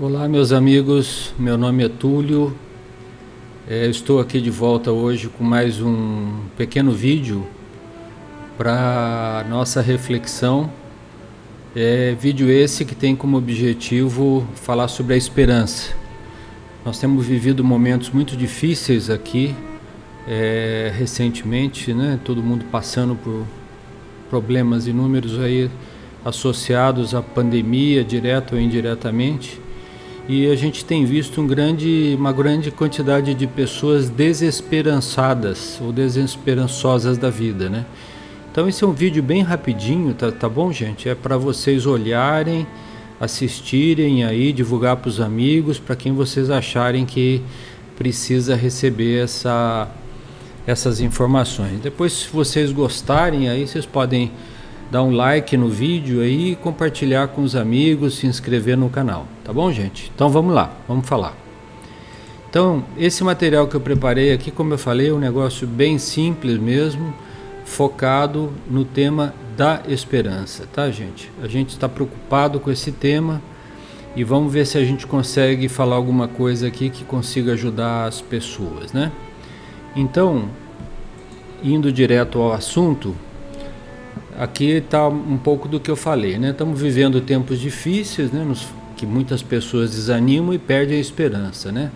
Olá, meus amigos, meu nome é Túlio. Estou aqui de volta hoje com mais um pequeno vídeo para nossa reflexão. Vídeo esse que tem como objetivo falar sobre a esperança. Nós temos vivido momentos muito difíceis aqui recentemente, né? Todo mundo passando por problemas inúmeros aí associados à pandemia, direto ou indiretamente. E a gente tem visto uma grande quantidade de pessoas desesperançadas ou desesperançosas da vida, né? Então esse é um vídeo bem rapidinho, tá bom, gente? É para vocês olharem, assistirem aí, divulgar para os amigos, para quem vocês acharem que precisa receber essas informações. Depois, se vocês gostarem, aí vocês podem dar um like no vídeo aí, compartilhar com os amigos, se inscrever no canal, tá bom, gente? Então vamos lá, vamos falar. Então, esse material que eu preparei aqui, como eu falei, é um negócio bem simples mesmo, focado no tema da esperança, tá, gente? A gente está preocupado com esse tema e vamos ver se a gente consegue falar alguma coisa aqui que consiga ajudar as pessoas, né? Então, indo direto ao assunto, aqui está um pouco do que eu falei, né? Estamos vivendo tempos difíceis, né? Que muitas pessoas desanimam e perdem a esperança, né?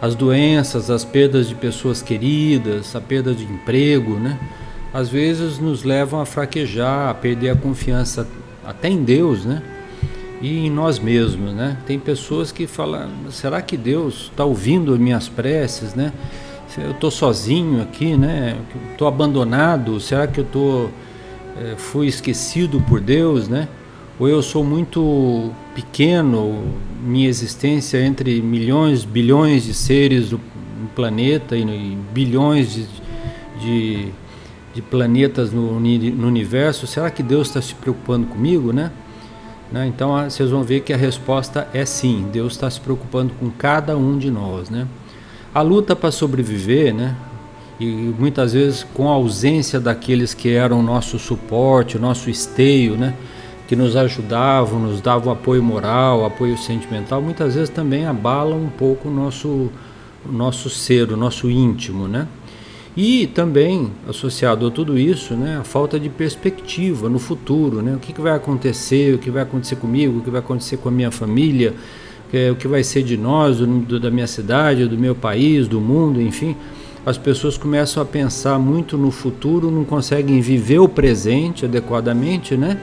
As doenças, as perdas de pessoas queridas, a perda de emprego, né? Às vezes nos levam a fraquejar, a perder a confiança até em Deus, né? E em nós mesmos, né? Tem pessoas que falam, será que Deus está ouvindo as minhas preces, né? Eu estou sozinho aqui, né? Estou abandonado, será que eu fui esquecido por Deus, né? Ou eu sou muito pequeno, minha existência entre milhões, bilhões de seres no planeta e bilhões de planetas no universo, será que Deus está se preocupando comigo, né? Então vocês vão ver que a resposta é sim, Deus está se preocupando com cada um de nós, né? A luta para sobreviver, né? E muitas vezes com a ausência daqueles que eram o nosso suporte, o nosso esteio, né? Que nos ajudavam, nos davam apoio moral, apoio sentimental, muitas vezes também abalam um pouco o nosso ser, o nosso íntimo, né? E também, associado a tudo isso, né, a falta de perspectiva no futuro, né? O que vai acontecer, o que vai acontecer comigo, o que vai acontecer com a minha família, o que vai ser de nós, da minha cidade, do meu país, do mundo, enfim. As pessoas começam a pensar muito no futuro, não conseguem viver o presente adequadamente, né?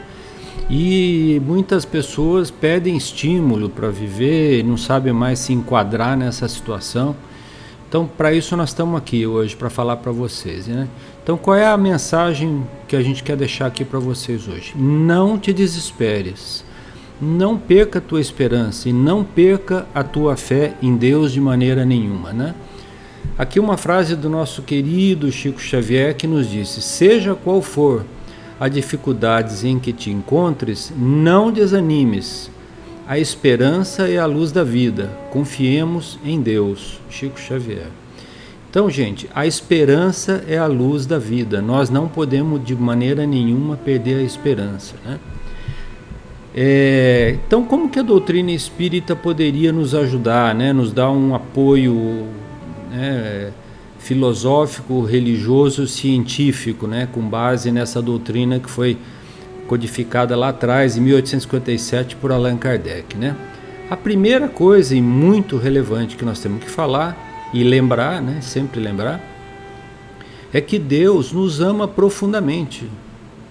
E muitas pessoas pedem estímulo para viver, não sabem mais se enquadrar nessa situação. Então, para isso nós estamos aqui hoje, para falar para vocês, né? Então, qual é a mensagem que a gente quer deixar aqui para vocês hoje? Não te desesperes, não perca a tua esperança e não perca a tua fé em Deus de maneira nenhuma, né? Aqui uma frase do nosso querido Chico Xavier que nos disse: seja qual for a dificuldades em que te encontres, não desanimes. A esperança é a luz da vida. Confiemos em Deus. Chico Xavier. Então, gente, a esperança é a luz da vida. Nós não podemos de maneira nenhuma perder a esperança, né? Então, como que a doutrina espírita poderia nos ajudar, né? Nos dar um apoio, né, filosófico, religioso, científico, né, com base nessa doutrina que foi codificada lá atrás, em 1857, por Allan Kardec, né? A primeira coisa e muito relevante que nós temos que falar e lembrar, né, sempre lembrar, é que Deus nos ama profundamente.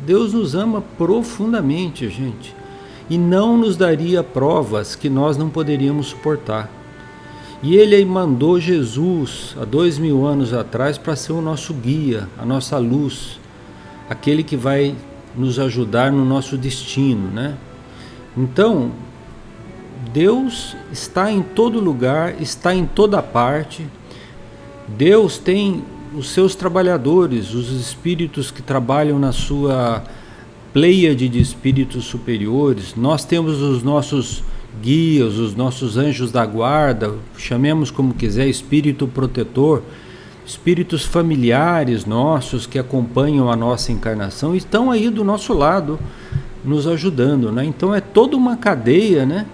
Deus nos ama profundamente, gente, e não nos daria provas que nós não poderíamos suportar. E Ele mandou Jesus há 2000 anos atrás para ser o nosso guia, a nossa luz, aquele que vai nos ajudar no nosso destino, né? Então, Deus está em todo lugar, está em toda parte. Deus tem os seus trabalhadores, os espíritos que trabalham na sua pleiade de espíritos superiores. Nós temos os nossos guias, os nossos anjos da guarda, chamemos como quiser, espírito protetor, espíritos familiares nossos que acompanham a nossa encarnação, estão aí do nosso lado, nos ajudando, né? Então é toda uma cadeia, né,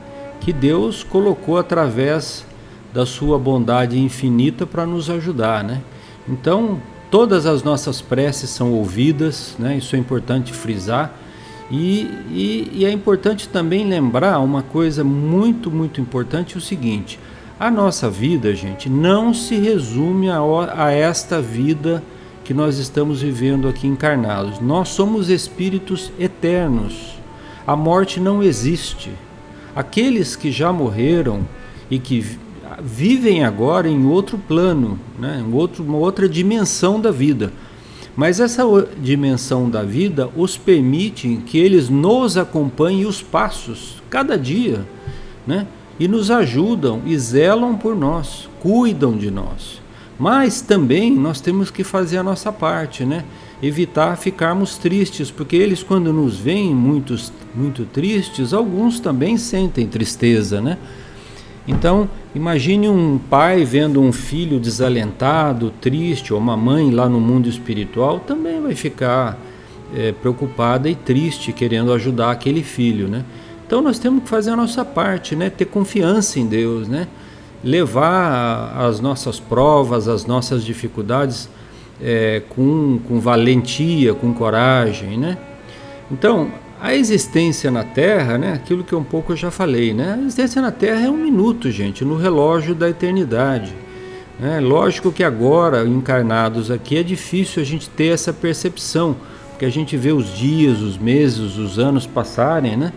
que Deus colocou através da sua bondade infinita para nos ajudar, né? Então, todas as nossas preces são ouvidas, né? Isso é importante frisar. E é importante também lembrar uma coisa muito, muito importante, o seguinte: a nossa vida, gente, não se resume a esta vida que nós estamos vivendo aqui encarnados. Nós somos espíritos eternos. A morte não existe. Aqueles que já morreram e que vivem agora em outro plano, né? Uma outra dimensão da vida. Mas essa dimensão da vida os permite que eles nos acompanhem os passos, cada dia, né? E nos ajudam e zelam por nós, cuidam de nós. Mas também nós temos que fazer a nossa parte, né? Evitar ficarmos tristes, porque eles, quando nos veem muito tristes, alguns também sentem tristeza, né? Então, imagine um pai vendo um filho desalentado, triste, ou uma mãe lá no mundo espiritual também vai ficar preocupada e triste, querendo ajudar aquele filho, né? Então nós temos que fazer a nossa parte, né? Ter confiança em Deus, né? Levar as nossas provas, as nossas dificuldades com valentia, com coragem, né? Então, a existência na Terra, né, aquilo que um pouco eu já falei, né, a existência na Terra é um minuto, gente, no relógio da eternidade. Né? Lógico que agora, encarnados aqui, é difícil a gente ter essa percepção, porque a gente vê os dias, os meses, os anos passarem, né?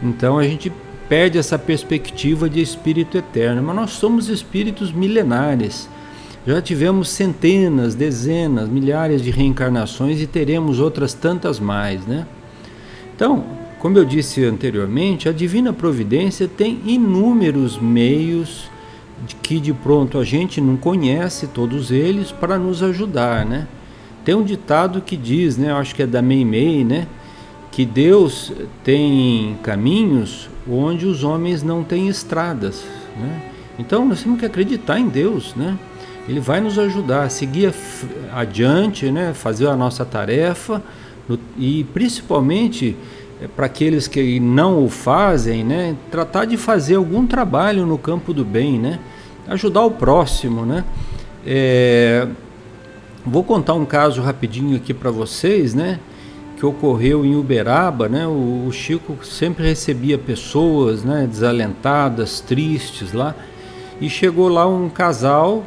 Então a gente perde essa perspectiva de espírito eterno, mas nós somos espíritos milenares. Já tivemos centenas, dezenas, milhares de reencarnações e teremos outras tantas mais, né? Então, como eu disse anteriormente, a Divina Providência tem inúmeros meios que de pronto a gente não conhece todos eles para nos ajudar, né? Tem um ditado que diz, né, eu acho que é da Meimei, né, que Deus tem caminhos onde os homens não têm estradas, né? Então nós temos que acreditar em Deus, né? Ele vai nos ajudar a seguir adiante, né, fazer a nossa tarefa. E principalmente para aqueles que não o fazem, né, tratar de fazer algum trabalho no campo do bem, né, ajudar o próximo, né. Vou contar um caso rapidinho aqui para vocês, né, que ocorreu em Uberaba, né. O Chico sempre recebia pessoas, né, desalentadas, tristes lá, e chegou lá um casal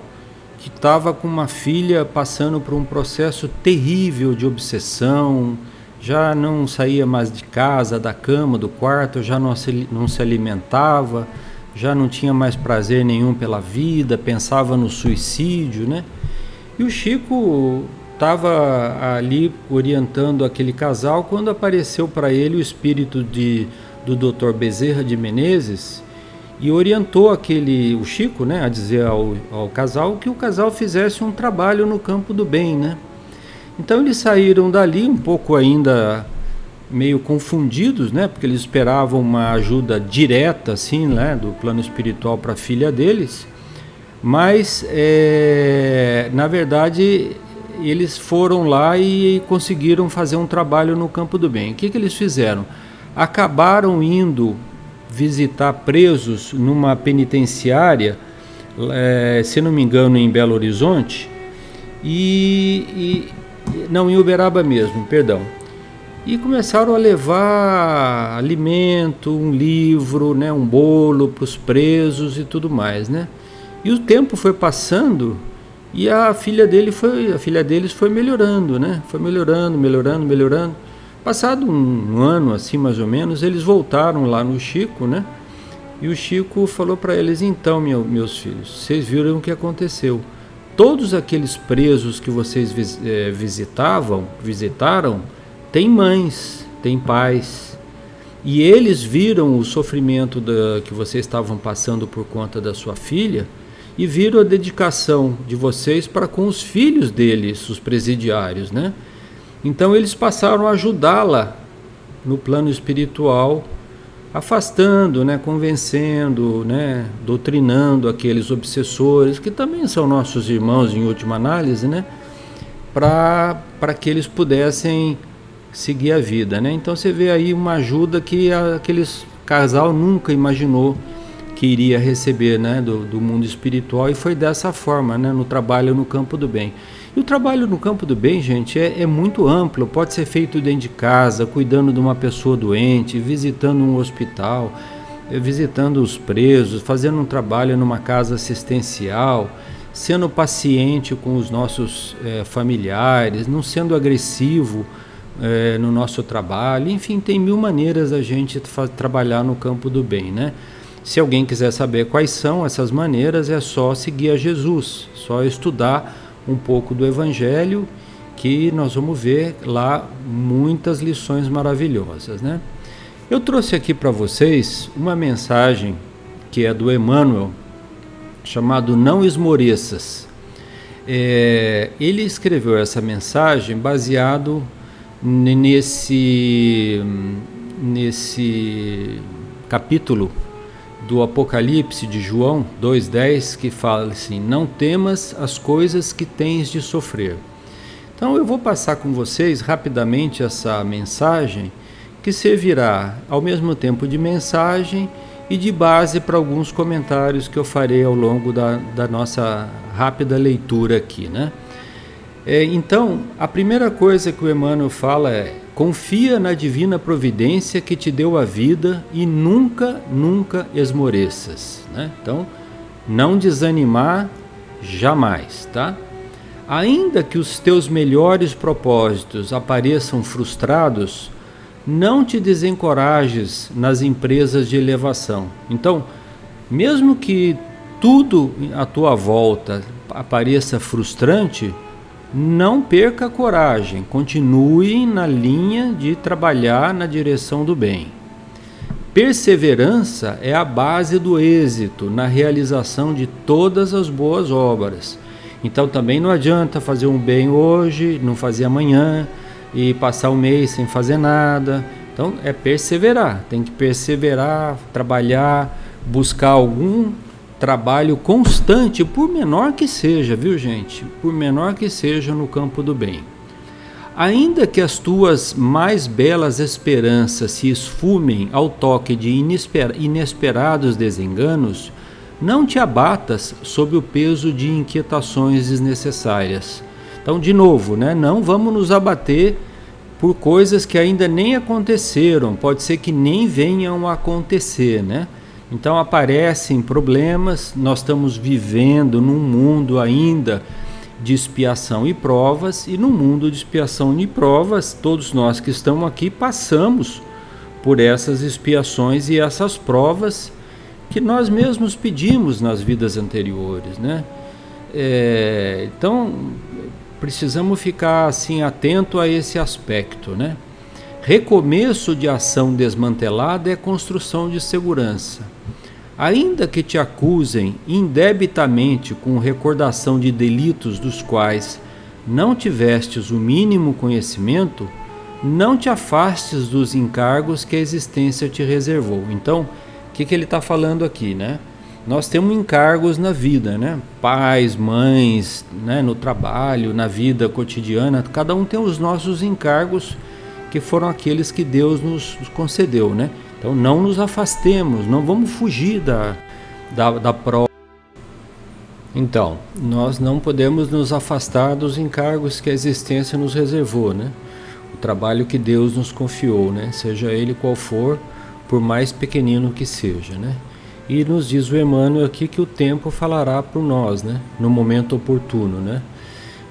que estava com uma filha passando por um processo terrível de obsessão, já não saía mais de casa, da cama, do quarto, já não se alimentava, já não tinha mais prazer nenhum pela vida, pensava no suicídio, né? E o Chico estava ali orientando aquele casal quando apareceu para ele o espírito do Dr. Bezerra de Menezes, e orientou o Chico, né, a dizer ao casal que o casal fizesse um trabalho no campo do bem, né? Então eles saíram dali um pouco ainda meio confundidos, né, porque eles esperavam uma ajuda direta, assim, né, do plano espiritual para a filha deles, mas na verdade eles foram lá e conseguiram fazer um trabalho no campo do bem. O que eles fizeram? Acabaram indo visitar presos numa penitenciária, se não me engano, em Belo Horizonte, não, em Uberaba mesmo, perdão. E começaram a levar alimento, um livro, né, um bolo para os presos e tudo mais, né? E o tempo foi passando e a filha deles foi melhorando, né? Foi melhorando. Passado um ano, assim, mais ou menos, eles voltaram lá no Chico, né? E o Chico falou para eles: então, meus filhos, vocês viram o que aconteceu. Todos aqueles presos que vocês visitaram, têm mães, têm pais. E eles viram o sofrimento que vocês estavam passando por conta da sua filha e viram a dedicação de vocês para com os filhos deles, os presidiários, né? Então eles passaram a ajudá-la no plano espiritual, afastando, né, convencendo, né, doutrinando aqueles obsessores, que também são nossos irmãos em última análise, né, para que eles pudessem seguir a vida, né? Então você vê aí uma ajuda que aquele casal nunca imaginou que iria receber, né, do mundo espiritual, e foi dessa forma, né, no trabalho no campo do bem. E o trabalho no campo do bem, gente, é muito amplo, pode ser feito dentro de casa, cuidando de uma pessoa doente, visitando um hospital, visitando os presos, fazendo um trabalho numa casa assistencial, sendo paciente com os nossos familiares, não sendo agressivo no nosso trabalho. Enfim, tem mil maneiras da gente trabalhar no campo do bem, né? Se alguém quiser saber quais são essas maneiras, é só seguir a Jesus, só estudar um pouco do Evangelho, que nós vamos ver lá muitas lições maravilhosas, né? Eu trouxe aqui para vocês uma mensagem que é do Emmanuel, chamado Não Esmoreças. Ele escreveu essa mensagem baseado nesse capítulo do Apocalipse de João 2,10, que fala assim: não temas as coisas que tens de sofrer. Então eu vou passar com vocês rapidamente essa mensagem, que servirá ao mesmo tempo de mensagem e de base para alguns comentários que eu farei ao longo da nossa rápida leitura aqui, né? Então, a primeira coisa que o Emmanuel fala é: confia na divina providência que te deu a vida e nunca esmoreças, né? Então, não desanimar jamais, tá? Ainda que os teus melhores propósitos apareçam frustrados, não te desencorajes nas empresas de elevação. Então, mesmo que tudo à tua volta apareça frustrante, não perca a coragem, continue na linha de trabalhar na direção do bem. Perseverança é a base do êxito na realização de todas as boas obras. Então também não adianta fazer um bem hoje, não fazer amanhã e passar um mês sem fazer nada. Então é perseverar, tem que perseverar, trabalhar, buscar algum trabalho constante, por menor que seja, viu gente? Por menor que seja, no campo do bem. Ainda que as tuas mais belas esperanças se esfumem ao toque de inesperados desenganos, não te abatas sob o peso de inquietações desnecessárias. Então, de novo, né? Não vamos nos abater por coisas que ainda nem aconteceram, pode ser que nem venham a acontecer, né? Então aparecem problemas, nós estamos vivendo num mundo ainda de expiação e provas, e no mundo de expiação e provas, todos nós que estamos aqui passamos por essas expiações e essas provas que nós mesmos pedimos nas vidas anteriores, né? Então precisamos ficar assim atento a esse aspecto, né? Recomeço de ação desmantelada é construção de segurança. Ainda que te acusem indebitamente com recordação de delitos dos quais não tivestes o mínimo conhecimento, não te afastes dos encargos que a existência te reservou. Então, o que ele está falando aqui, né? Nós temos encargos na vida, né? Pais, mães, né? No trabalho, na vida cotidiana, cada um tem os nossos encargos, que foram aqueles que Deus nos concedeu, né? Então não nos afastemos, não vamos fugir da prova. Então, nós não podemos nos afastar dos encargos que a existência nos reservou, né? O trabalho que Deus nos confiou, né? Seja ele qual for, por mais pequenino que seja, né? E nos diz o Emmanuel aqui que o tempo falará por nós, né? No momento oportuno, né?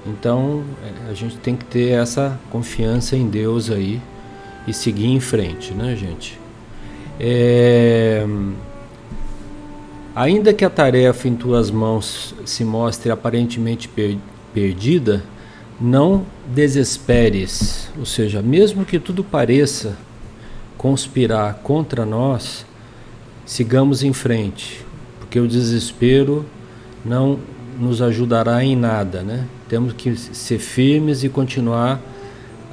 Então, a gente tem que ter essa confiança em Deus aí e seguir em frente, né, gente? Ainda que a tarefa em tuas mãos se mostre aparentemente perdida, não desesperes. Ou seja, mesmo que tudo pareça conspirar contra nós, sigamos em frente, porque o desespero não nos ajudará em nada, né? Temos que ser firmes e continuar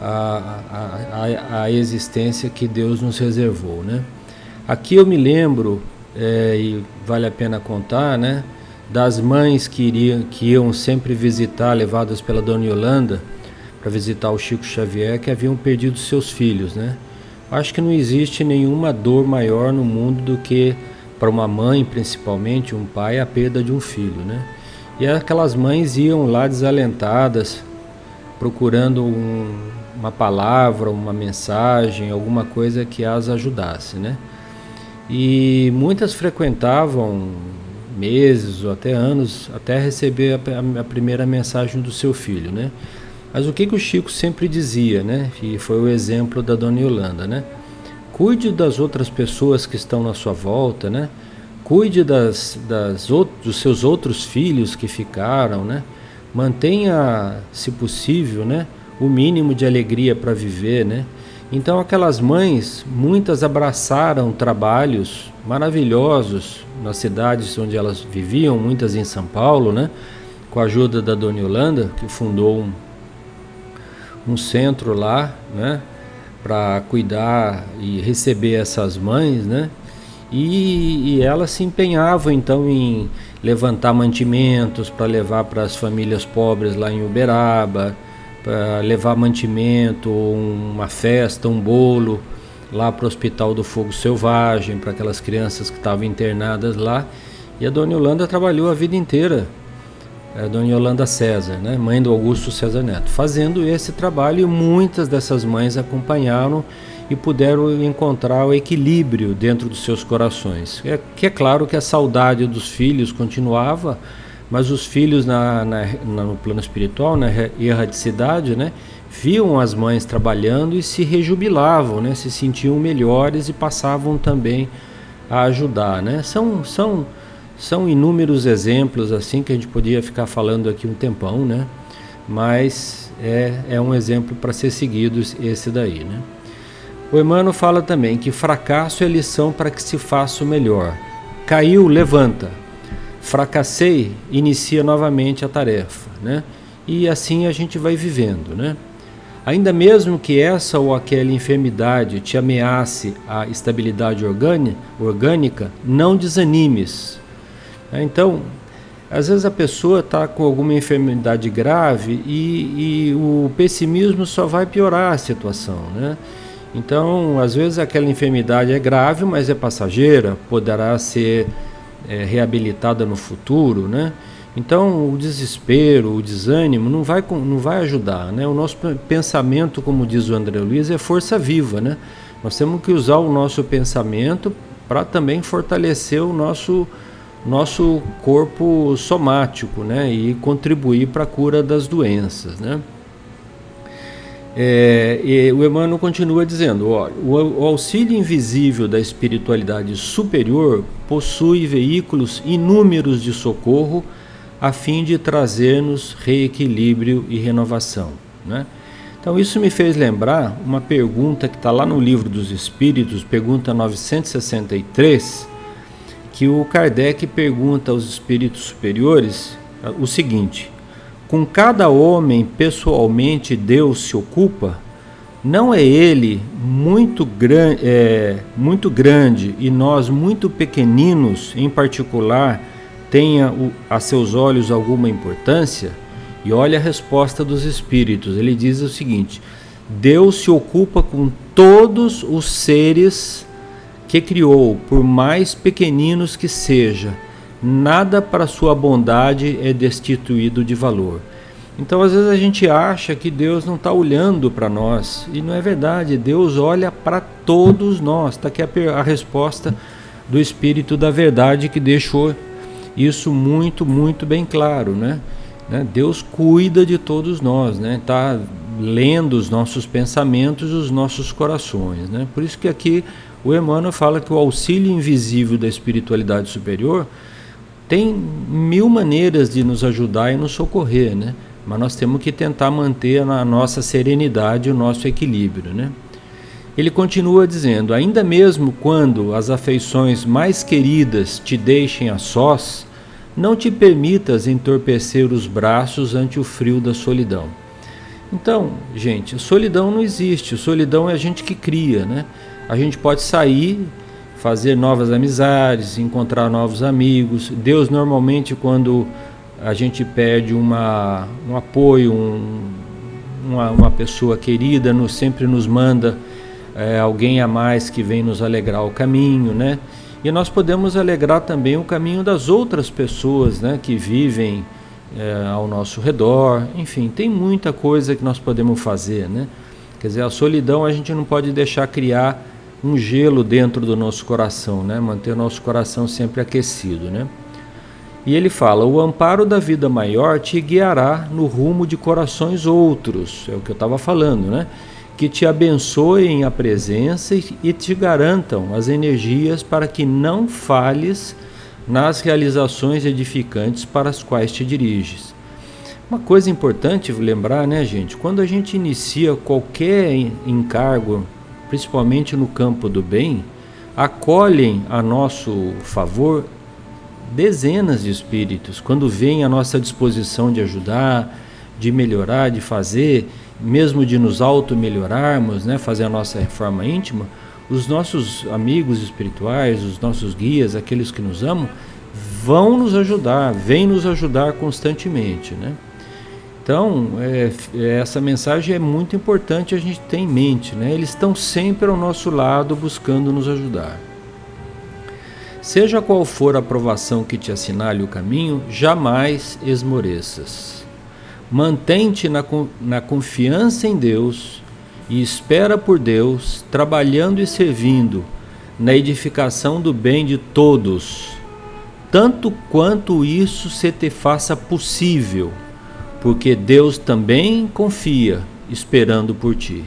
a existência que Deus nos reservou, né? Aqui eu me lembro, e vale a pena contar, né, das mães que iam sempre visitar, levadas pela Dona Yolanda, para visitar o Chico Xavier, que haviam perdido seus filhos, né? Acho que não existe nenhuma dor maior no mundo do que para uma mãe, principalmente, um pai, a perda de um filho, né? E aquelas mães iam lá desalentadas, procurando uma palavra, uma mensagem, alguma coisa que as ajudasse, né? E muitas frequentavam meses ou até anos até receber a primeira mensagem do seu filho, né? Mas o que o Chico sempre dizia, né? E foi o exemplo da Dona Yolanda, né? Cuide das outras pessoas que estão na sua volta, né? Cuide dos seus outros filhos que ficaram, né? Mantenha, se possível, né, o mínimo de alegria para viver, né? Então aquelas mães, muitas abraçaram trabalhos maravilhosos nas cidades onde elas viviam, muitas em São Paulo, né? Com a ajuda da Dona Yolanda, que fundou um centro lá, né? Para cuidar e receber essas mães, né? E elas se empenhavam então em levantar mantimentos para levar para as famílias pobres lá em Uberaba, para levar mantimento, uma festa, um bolo lá para o Hospital do Fogo Selvagem, para aquelas crianças que estavam internadas lá. E a Dona Yolanda trabalhou a vida inteira, a Dona Yolanda César, né, mãe do Augusto César Neto, fazendo esse trabalho, e muitas dessas mães acompanharam e puderam encontrar o equilíbrio dentro dos seus corações. É claro que a saudade dos filhos continuava, mas os filhos no plano espiritual, na erradicidade, né, viam as mães trabalhando e se rejubilavam, né, se sentiam melhores e passavam também a ajudar, né? São inúmeros exemplos assim que a gente podia ficar falando aqui um tempão, né? Mas é um exemplo para ser seguido esse daí, né? O Emmanuel fala também que fracasso é lição para que se faça o melhor. Caiu, levanta. Fracassei, inicia novamente a tarefa, né? E assim a gente vai vivendo, né? Ainda mesmo que essa ou aquela enfermidade te ameace a estabilidade orgânica, não desanimes. Então, às vezes a pessoa está com alguma enfermidade grave e o pessimismo só vai piorar a situação, né? Então, às vezes aquela enfermidade é grave, mas é passageira, poderá ser reabilitada no futuro, né? Então, o desespero, o desânimo não vai ajudar, né? O nosso pensamento, como diz o André Luiz, é força viva, né? Nós temos que usar o nosso pensamento para também fortalecer o nosso corpo somático, né? E contribuir para a cura das doenças, né? E o Emmanuel continua dizendo, olha, o auxílio invisível da espiritualidade superior possui veículos inúmeros de socorro a fim de trazer-nos reequilíbrio e renovação, né? Então isso me fez lembrar uma pergunta que está lá no Livro dos Espíritos, pergunta 963, que o Kardec pergunta aos espíritos superiores o seguinte: com cada homem pessoalmente Deus se ocupa? Não é ele muito grande e nós muito pequeninos, em particular, tenha a seus olhos alguma importância? E olha a resposta dos espíritos. Ele diz o seguinte: Deus se ocupa com todos os seres que criou, por mais pequeninos que seja. Nada para sua bondade é destituído de valor. Então, às vezes a gente acha que Deus não está olhando para nós, e não é verdade. Deus olha para todos nós. Está aqui a resposta do Espírito da Verdade, que deixou isso muito, muito bem claro, né? Deus cuida de todos nós, né? Está lendo os nossos pensamentos e os nossos corações, né? Por isso que aqui o Emmanuel fala que o auxílio invisível da espiritualidade superior tem mil maneiras de nos ajudar e nos socorrer, né? Mas nós temos que tentar manter a nossa serenidade e o nosso equilíbrio, né? Ele continua dizendo: ainda mesmo quando as afeições mais queridas te deixem a sós, não te permitas entorpecer os braços ante o frio da solidão. Então, gente, solidão não existe. Solidão é a gente que cria, né? A gente pode sair, fazer novas amizades, encontrar novos amigos. Deus normalmente, quando a gente perde um apoio, uma pessoa querida, sempre nos manda alguém a mais que vem nos alegrar o caminho, né? E nós podemos alegrar também o caminho das outras pessoas, né, que vivem ao nosso redor. Enfim, tem muita coisa que nós podemos fazer, né? Quer dizer, a solidão a gente não pode deixar criar um gelo dentro do nosso coração, né? Manter o nosso coração sempre aquecido, né? E ele fala: o amparo da vida maior te guiará no rumo de corações outros, é o que eu estava falando, né? Que te abençoem a presença e te garantam as energias para que não falhes nas realizações edificantes para as quais te diriges. Uma coisa importante lembrar, né, gente? Quando a gente inicia qualquer encargo, principalmente no campo do bem, acolhem a nosso favor dezenas de espíritos. Quando vem a nossa disposição de ajudar, de melhorar, de fazer, mesmo de nos auto-melhorarmos, né, fazer a nossa reforma íntima, os nossos amigos espirituais, os nossos guias, aqueles que nos amam, vão nos ajudar, vêm nos ajudar constantemente, né? Então, essa mensagem é muito importante a gente ter em mente, né? Eles estão sempre ao nosso lado buscando nos ajudar. Seja qual for a provação que te assinale o caminho, jamais esmoreças. Mantém-te na confiança em Deus e espera por Deus, trabalhando e servindo na edificação do bem de todos, tanto quanto isso se te faça possível, porque Deus também confia, esperando por ti.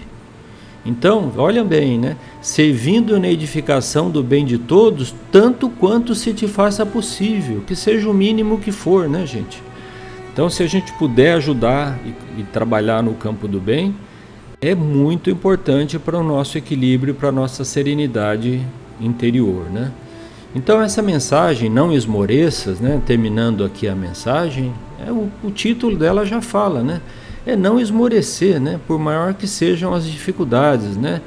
Então, olha bem, né? Servindo na edificação do bem de todos, tanto quanto se te faça possível, que seja o mínimo que for, né, gente? Então, se a gente puder ajudar e trabalhar no campo do bem, é muito importante para o nosso equilíbrio, para a nossa serenidade interior, né? Então, essa mensagem, não esmoreças, né? Terminando aqui a mensagem, o título dela já fala, né? É não esmorecer, né? Por maior que sejam as dificuldades, né?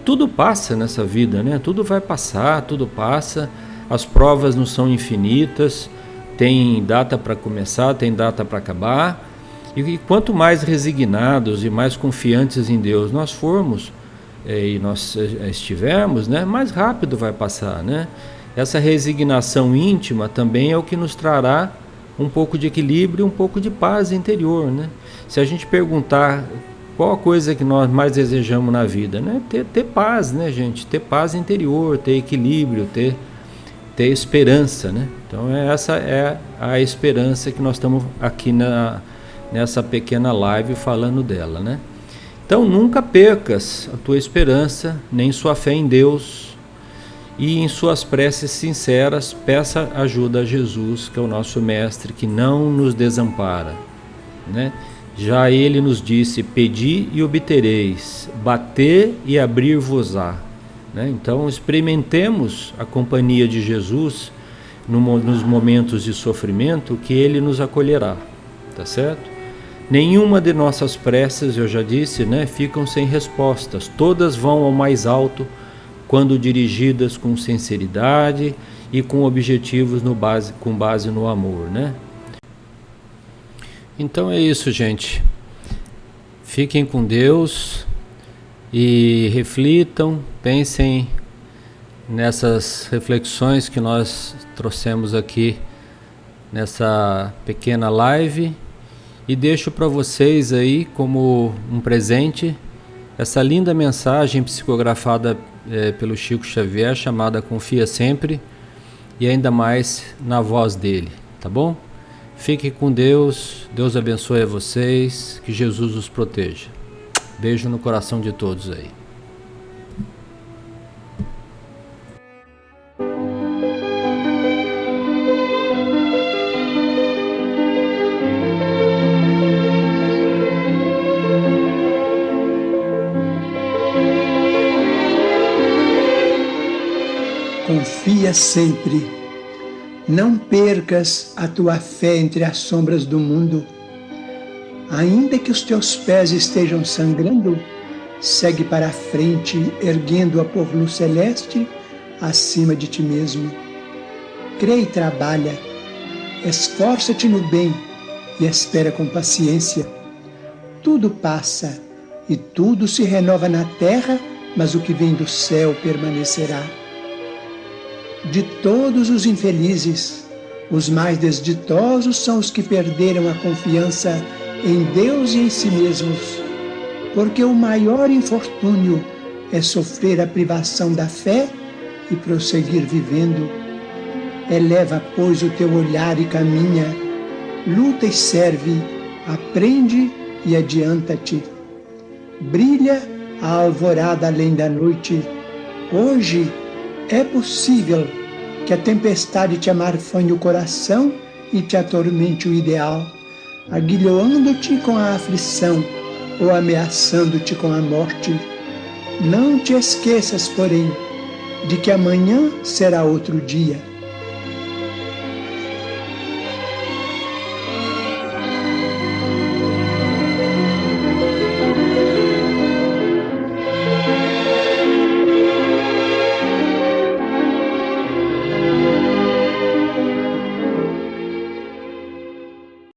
Tudo passa nessa vida, né? Tudo vai passar, tudo passa. As provas não são infinitas, tem data para começar, tem data para acabar. E quanto mais resignados e mais confiantes em Deus nós formos e nós estivermos, né? Mais rápido vai passar, né? Essa resignação íntima também é o que nos trará um pouco de equilíbrio e um pouco de paz interior, né? Se a gente perguntar qual a coisa que nós mais desejamos na vida, né? Ter paz, né, gente? Ter paz interior, ter equilíbrio, ter esperança, né? Então essa é a esperança que nós estamos aqui nessa pequena live falando dela, né? Então nunca percas a tua esperança, nem sua fé em Deus, e em suas preces sinceras peça ajuda a Jesus, que é o nosso mestre, que não nos desampara, né? Já ele nos disse: pedi e obtereis, bater e abrir-vos-á, né? Então experimentemos a companhia de Jesus nos momentos de sofrimento, que ele nos acolherá, tá certo? Nenhuma de nossas preces, eu já disse, né, ficam sem respostas, todas vão ao mais alto quando dirigidas com sinceridade e com objetivos com base no amor, né? Então é isso, gente. Fiquem com Deus e reflitam, pensem nessas reflexões que nós trouxemos aqui nessa pequena live, e deixo para vocês aí como um presente essa linda mensagem psicografada pelo Chico Xavier, chamada Confia Sempre, e ainda mais na voz dele, tá bom? Fiquem com Deus, Deus abençoe a vocês, que Jesus os proteja. Beijo no coração de todos aí. Confia sempre. Não percas a tua fé entre as sombras do mundo. Ainda que os teus pés estejam sangrando, segue para a frente, erguendo-a por luz celeste acima de ti mesmo. Crê e trabalha, esforça-te no bem e espera com paciência. Tudo passa e tudo se renova na terra, mas o que vem do céu permanecerá. de todos os infelizes, os mais desditosos são os que perderam a confiança em Deus e em si mesmos, porque o maior infortúnio é sofrer a privação da fé e prosseguir vivendo. Eleva, pois, o teu olhar e caminha, luta e serve, aprende e adianta-te. Brilha a alvorada além da noite. Hoje é possível que a tempestade te amarfanhe o coração e te atormente o ideal, aguilhoando-te com a aflição ou ameaçando-te com a morte. Não te esqueças, porém, de que amanhã será outro dia.